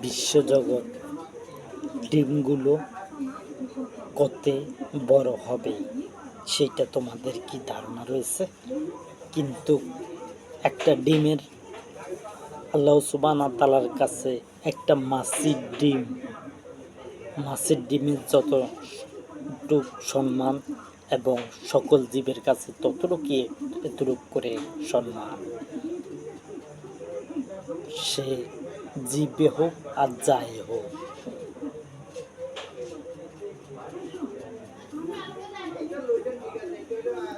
বিশ্বজগৎ ডিমগুলো কত বড় হবে সেটা তোমাদের কি ধারণা রয়েছে? কিন্তু একটা ডিমের আল্লাহ সুবহানাহু ওয়া তাআলার কাছে একটা মাছের ডিমের যতটুক সম্মান এবং সকল জীবের কাছে এতটুক করে সম্মান, সে জীবে হোক আর যাই হোক।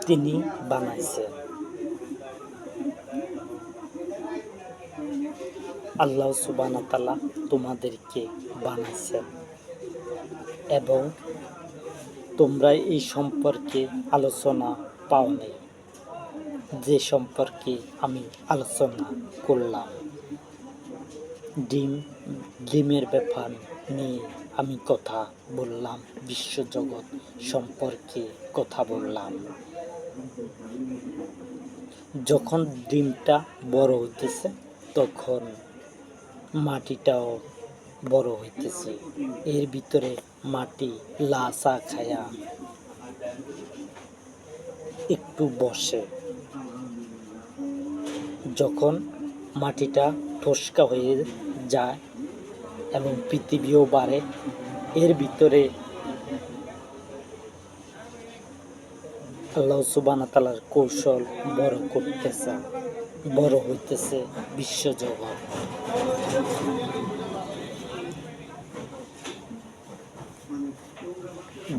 তিনি বানাইছেন, আল্লাহ সুবহানাহু ওয়া তাআলা তোমাদেরকে বানাইছেন এবং তোমরা এই সম্পর্কে আলোচনা পাওনি, যে সম্পর্কে আমি আলোচনা করলাম। ডিমের ব্যাপার নিয়ে আমি কথা বললাম, বিশ্বজগৎ সম্পর্কে কথা বললাম। যখন ডিমটা বড় হইতেছে তখন মাটিটাও বড় হইতেছে। এর ভিতরে মাটি লাসা খায়া একটু বসে, যখন মাটিটা ঠোসকা হয়ে যায় এবং পৃথিবীও বাড়ে, এর ভিতরে আল্লাহ সুবহানাহু ওয়া তাআলার কৌশল বড় হইতেছে বিশ্বজগৎ।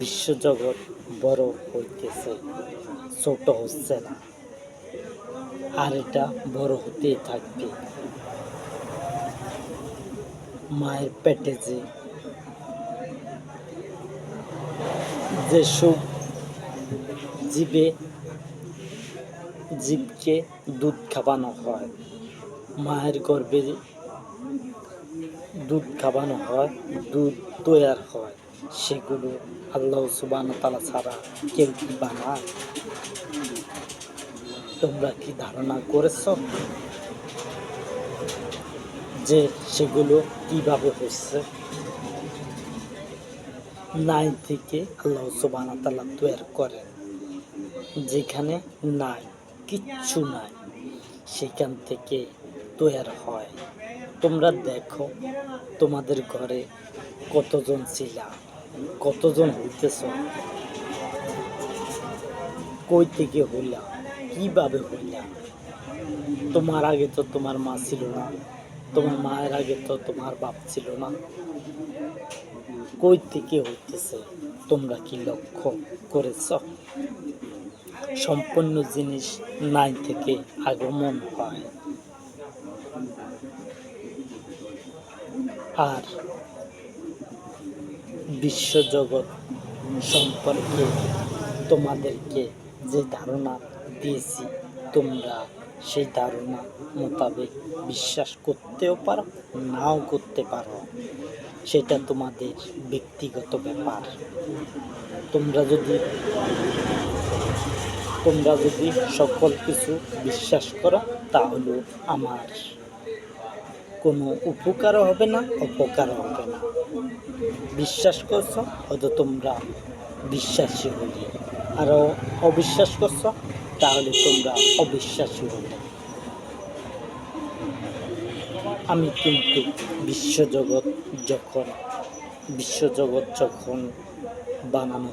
বিশ্বজগৎ বড় হইতেছে, ছোট হচ্ছে না, আর এটা বড় হতেই থাকবে। মায়ের পেটে যেসব জীবকে দুধ খাওয়ানো হয়, মায়ের গর্ভে দুধ খাওয়ানো হয়, দুধ তৈয়ার হয়, সেগুলো আল্লাহ সুবহানাহু ওয়া তাআলা ছাড়া কেউ কি বানায়? তোমরা কি ধারণা করেছ যে সেগুলো কিভাবে হচ্ছে? নাই থেকে আল্লাহ সুবহানাহু ওয়া তাআলা তৈয়ার করেন। যেখানে নাই, কিচ্ছু নাই, সেখান থেকে তৈয়ার হয়। তোমরা দেখো তোমাদের ঘরে কতজন ছিলা, কতজন হইতেছ, কই থেকে হইলা, কিভাবে হইলা? তোমার আগে তো তোমার মা ছিল না, তোমার মায়ের আগে তো তোমার বাপ ছিল না। কই থেকে হইতেছে তোমরা কি লক্ষ্য করেছ? সম্পূর্ণ জিনিস নাই থেকে আগমন হয়। আর বিশ্বজগৎ সম্পর্কে তোমাদেরকে যে ধারণা দিয়েছি, তোমরা সেই ধারণা মোতাবেক বিশ্বাস করতেও পারো, নাও করতে পারো, সেটা তোমাদের ব্যক্তিগত ব্যাপার। তোমরা যদি সকল কিছু বিশ্বাস করো, তাহলে আমার কোনো উপকারও হবে না, অপকারও হবে না। বিশ্বাস করছো, হয়তো তোমরা বিশ্বাসী হলে, আর অবিশ্বাস করছো, তাহলে তোমরা অবিশ্বাসী হলে। আমি কিন্তু বিশ্বজগৎ যখন বানানো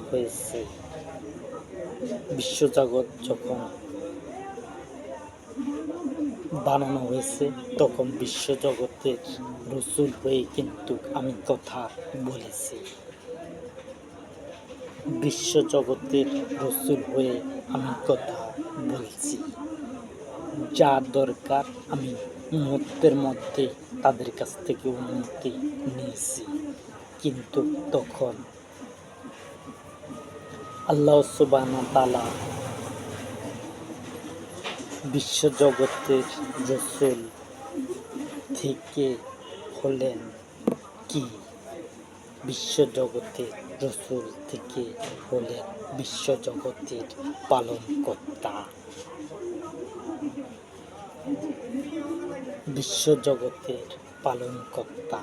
হয়েছে, তখন বিশ্বজগতের রসূল হয়ে কিন্তু আমি কথা বলেছি। বিশ্বজগতের রসূল হয়ে আমি কথা বলছি। যা দরকার আমি মুহূর্তের মধ্যে তাদের কাছ থেকে অনুমতি নিয়েছি। কিন্তু তখন আল্লাহ সুবহানাহু ওয়া তাআলা বিশ্বজগতের রসূল থেকে হলেন কি? বিশ্বজগতের রসূল থেকে হলেন বিশ্বজগতের পালনকর্তা। বিশ্বজগতের পালনকর্তা।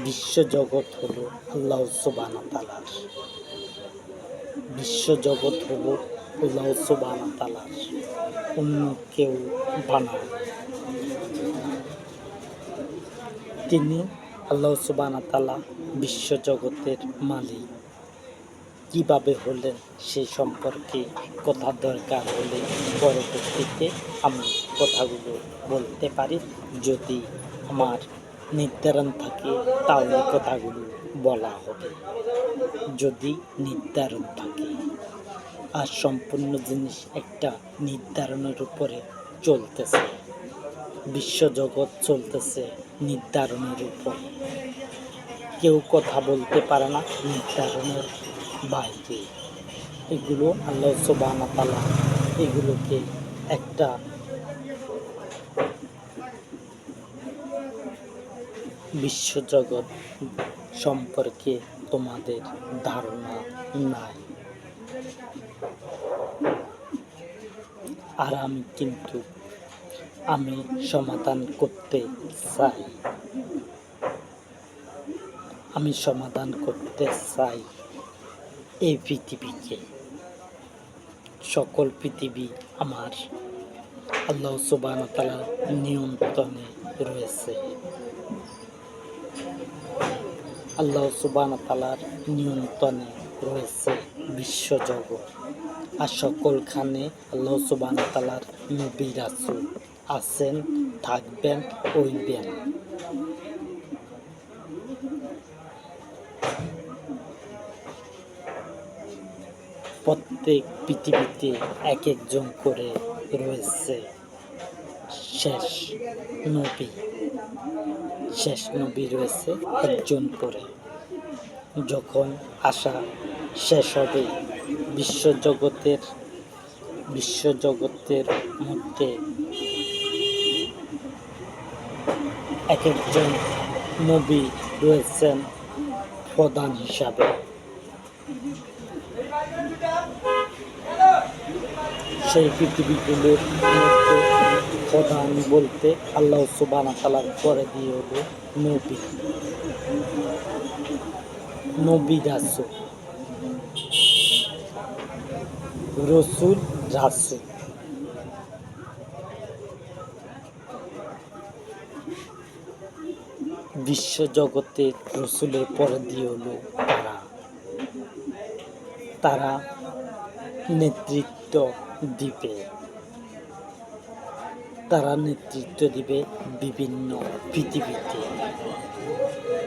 বিশ্বজগৎ হলো আল্লাহ সুবহানাহু ওয়া তাআলার। বিশ্বজগৎ হলো আল্লাহ সুবহানাহু ওয়া তাআলার, অন্য কেউ বানায়। তিনি আল্লাহ সুবহানাহু ওয়া তাআলা বিশ্বজগতের মালিক। কিভাবে হলেন সে সম্পর্কে কথা দরকার হলে পরবর্তীতে আমি কথাগুলো বলতে পারি। যদি আমার নির্ধারণ থাকে তাহলে কথাগুলো বলা হবে, যদি নির্ধারণ থাকে। আর সম্পূর্ণ জিনিস একটা নির্ধারণের উপরে চলতেছে। বিশ্বজগৎ চলতেছে নির্ধারণের উপর। কেউ কথা বলতে পারে না নির্ধারণের বাইরে। এগুলো আল্লাহ সুবহানাহু ওয়া তাআলা এগুলোকে একটা বিশ্বজগৎ সম্পর্কে তোমাদের ধারণা নাই। আর আমি সমাধান করতে চাই। আমি সমাধান করতে চাই এই পৃথিবীকে। সকল পৃথিবী আমার আল্লাহ সুবহানাহু ওয়া তাআলার নিয়ন্ত্রণে রয়েছে। আল্লাহ সুবহানাহু ওয়া তাআলার নিয়ন্ত্রণে রয়েছে বিশ্বজগৎ। আর সকলখানে আল্লাহ সুবহানাহু ওয়া তাআলার নবী রাসূল আছেন, থাকবেন, হইবেন। প্রত্যেক পৃথিবীতে এক একজন করে রয়েছে শেষ নবী। শেষ নবী রয়েছে একজন করে। যখন আশা শেষ হবে বিশ্বজগতের মধ্যে এক একজন নবী রয়েছেন প্রধান হিসাবে। সেই পৃথিবীগুলোর মধ্যে প্রধান বলতে আল্লাহ সুবহানাহু ওয়া তাআলার পরে দিয়ে হলো নবী রাসূল, রসুল রাসূল। বিশ্বজগতের রসুলের পরে দিয়ে হলো তারা নেতৃত্ব দিবে। তারা নেতৃত্ব দিবে বিভিন্ন পৃথিবীতে।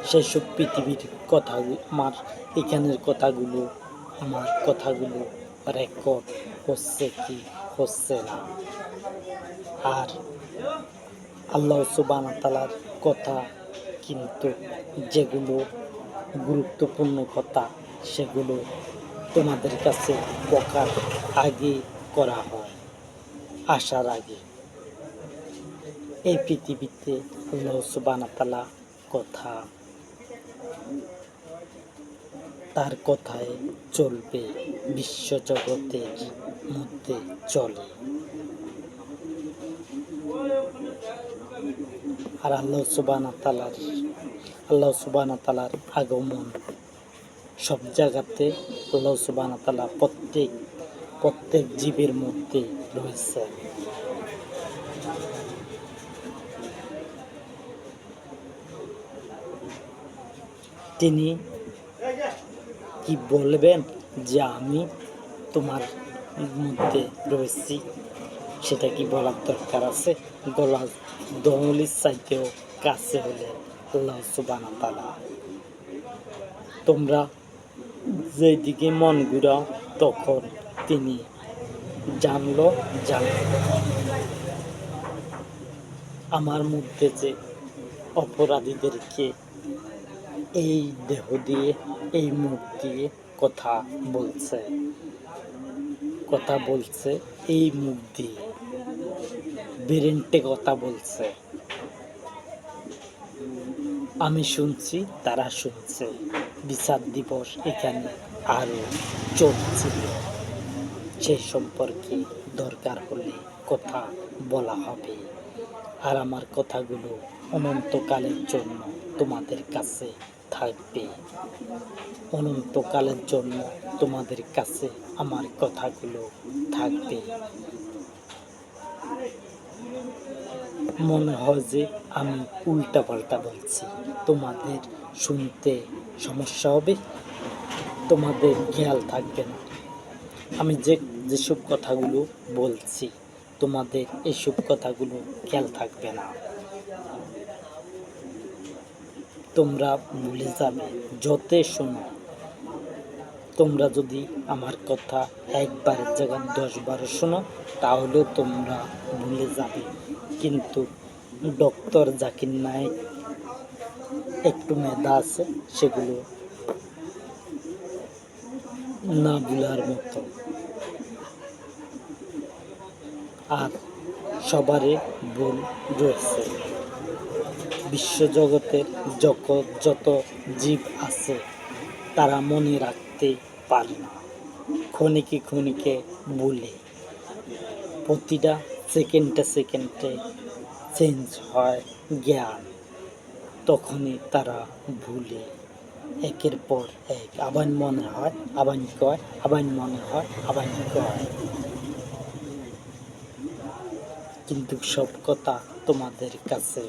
সেসব পৃথিবীর কথাগুলো আমার কথাগুলো রেকর্ড হচ্ছে কি হচ্ছে না। আর আল্লাহ সুবহানাহু ওয়া তাআলার কথা কিন্তু যেগুলো গুরুত্বপূর্ণ কথা সেগুলো তোমাদের কাছে বকার আগে করা হয়, আসার আগে। এই পৃথিবীতে আল্লাহ সুবহানাহু ওয়া তাআলা কথা, তার কথায় চলবে, বিশ্বজগতের মধ্যে চলে। আর আল্লাহ সুবহানাহু ওয়া তাআলার আগমন সব জায়গাতে। আল্লাহ সুবহানাহু ওয়া তাআলা প্রত্যেক জীবের মধ্যে রয়েছে। তিনি কি বলবেন যে আমি তোমার মধ্যে রয়েছি? সেটা কি বলার দরকার আছে? গলার দহলির চাইতেও কাছে হলে আল্লাহ সুবহানাহু ওয়া তাআলা। তোমরা যেদিকে মন ঘুরাও তখন তিনি জানলো। আমার মধ্যে যে অপরাধীদেরকে এই দেহ দিয়ে, এই মুখ দিয়ে কথা বলছে, এই মুখ দিয়ে বেরেন্টে কথা বলছে। আমি শুনছি, তারা শুনছে। বিচার দিবস এখানে আরো চলছিল। সেই সম্পর্কে দরকার হলে কথা বলা হবে। আর আমার কথাগুলো অনন্তকালের জন্য তোমাদের কাছে থাকবে। অনন্তকালের জন্য তোমাদের কাছে আমার কথাগুলো থাকবে। মনে হয় যে আমি উল্টাপাল্টা বলছি, তোমাদের শুনতে সমস্যা হবে, তোমাদের খেয়াল থাকবে না। আমি যেসব কথাগুলো বলছি তোমাদের এসব কথাগুলো খেয়াল থাকবে না। তোমরা ভুলে যাবে যতই শোনো। তোমরা যদি আমার কথা একবারের জায়গায় 10 বারও শোনো তাহলেও তোমরা ভুলে যাবে। কিন্তু ডক্টর জাকির নায়েক একটু মেধা আছে, সেগুলো না ভুলার মতো। আর সবারই ভুল রয়েছে। বিশ্বজগতের যত জীব আছে তারা মনে রাখতে পারে না, ক্ষণিকে ক্ষণিকে ভুলে। প্রতিটা সেকেন্ডে চেঞ্জ হয় জ্ঞান, তখনই তারা ভুলে। একের পর এক আবার মনে হয়, আবার কয়, আবার মনে হয়, আবার কয়। কিন্তু সব কথা তোমাদের কাছে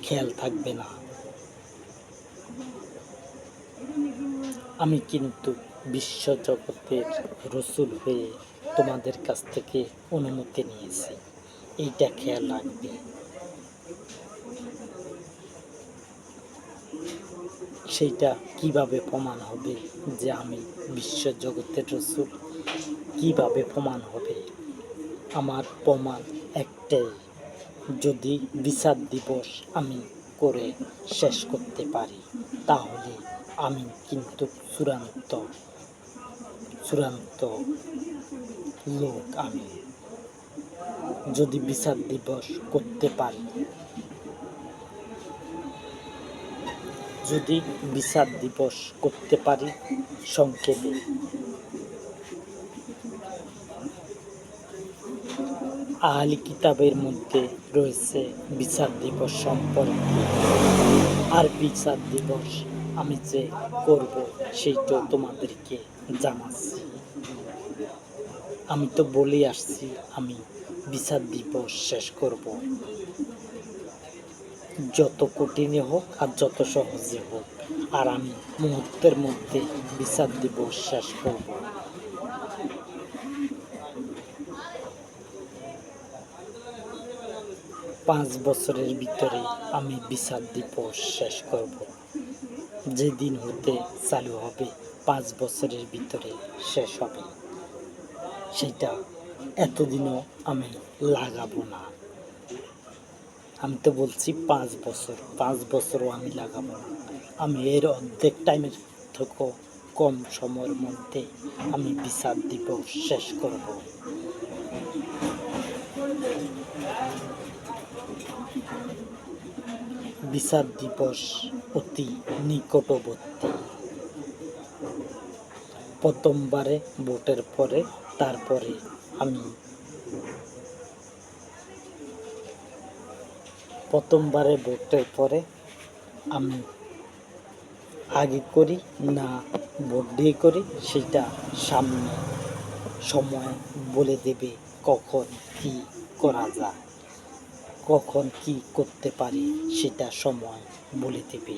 খেয়াল থাকবে না। আমি কিন্তু বিশ্বজগতের রসুল হয়ে তোমাদের কাছ থেকে অনুমতি নিয়েছি, এইটা খেয়াল রাখবে। সেইটা কিভাবে প্রমাণ হবে যে আমি বিশ্বজগতের রসুল? কিভাবে প্রমাণ হবে? আমার প্রমাণ একটাই, যদি বিচার দিবস আমি করে শেষ করতে পারি তাহলে আমি কিন্তু চূড়ান্ত লোক। আমি যদি বিচার দিবস করতে পারি, যদি বিচার দিবস করতে পারি, সংক্ষেপে আহলি কিতাবের মধ্যে রয়েছে বিচার দিবস সম্পর্কে। আর বিচার দিবস আমি যে করব সেইটাও তোমাদেরকে জানাচ্ছি। আমি তো বলে আসছি আমি বিচার দিবস শেষ করব, যত কঠিনে হোক আর যত সহজে হোক। আর আমি মুহূর্তের মধ্যে বিচার দিবস শেষ করব। 5 বছরের ভিতরে আমি বিচার দিবস শেষ করব। যেদিন হতে চালু হবে 5 বছরের ভিতরে শেষ হবে। সেটা এতদিনও আমি লাগাবো না। আমি তো বলছি 5 বছর, 5 বছরও আমি লাগাবো না। আমি এর অর্ধেক টাইমের থেকেও কম সময়ের মধ্যে আমি বিচার দিবস শেষ করব। বিচার দিবস অতি নিকটবর্তী। প্রথমবারে ভোটের পরে তারপরে আমি প্রথমবারে ভোটের পরে আমি আগে করি না ভোট দিয়ে করি সেটা সামনে সময় বলে দেবে, কখন কি করা যায়, কখন কি করতে পারি সেটা সময় বলে দেবে।